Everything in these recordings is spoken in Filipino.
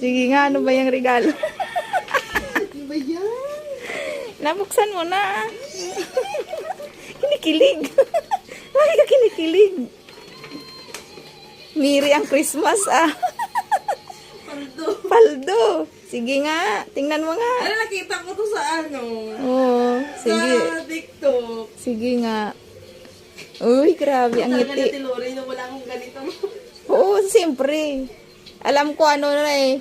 Sige nga, ano ba yung regalo? Ano ba yan? Nabuksan mo na. Kinikilig. Lagi ka kinikilig. Miri ang Christmas, ah. Paldo. Paldo. Sige nga, tingnan mo nga. Ano, nakita ko to sa ano? Oo, sige. Sa TikTok. Sige nga. Uy, grabe, ang Talaga ngiti. natiluri na wala akong ganito. Oo, siyempre. Alam ko ano na eh.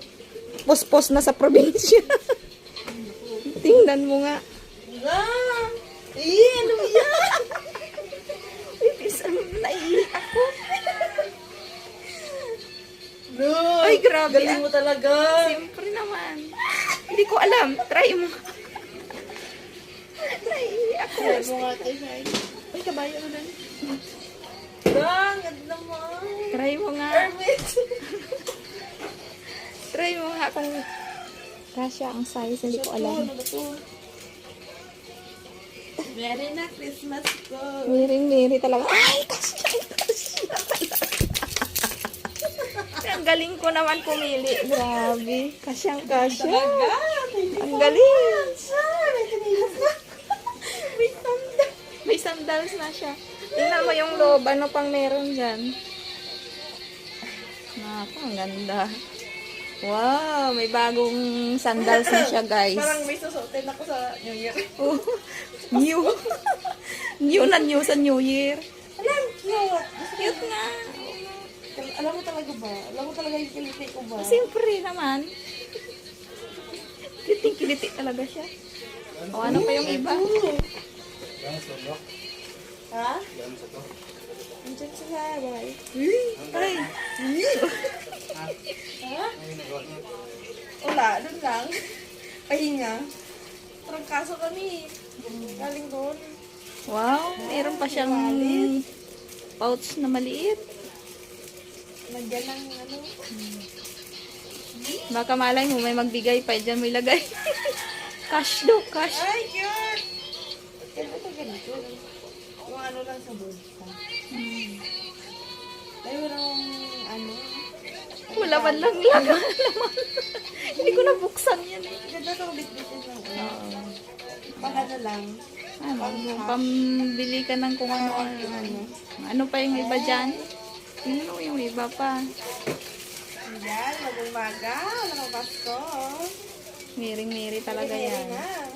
Puspos na sa probinsya. Tingnan mo nga. Ah! Eh, ano ba yan? Isang naiiyak ako. No! Ay, grabe. Galing mo talaga. Siyempre naman. Hindi ko alam. Try mo. Naiiyak ako. Try mo nga tayo, Shai. Uy, kabayo na lang. Gang, ganda naman. Try mo nga. Hermit. Try mo nga kung kasya ang size. Hindi ko alam. Ano ba to? Merry na Christmas ko. Miring-miri talaga. Ay, kasya. Ang galing ko naman pumili. Grabe. Kasyang-kasya. Talaga? Ang galing. May kanilas na. May sandal. May sandals na siya. Tingnan mo yung loob. Ano pang meron dyan? Naku, ang ganda. Wow, may bagong sandals na siya, guys. Parang may susutin ako sa New Year. Oh, new. New na new sa New Year. Alam, cute. Cute nga. Alam mo talaga ba? Alam mo talaga yung kiliti ko ba? Siyempre naman. Kiliti talaga siya. O ano pa yung iba? Ha? Andiyan sa sabay. Ay, Ha? Wala, doon lang. Pahinga. Trangkaso kami. Galing doon. wow, mayroon pa siyang pouch na maliit. Nagyan ng ano. Baka malay mo, may magbigay pa. Diyan mo ilagay. Cash do, cash. Ay, cute! Kaya ito ganito. Yung ano lang sa bulsa. Ay, walang ano. Wala man lang laman. Hindi ko nabuksan yan eh. Ganda itong bit-bitin ng ano. Pang ano lang. Pambili ka ng kung ano. Ano pa yung iba dyan? Tingnan mo yung iba pa. Ayan, magong maga. Wala kang Pasko. Miring-miri talaga yan. Ayan.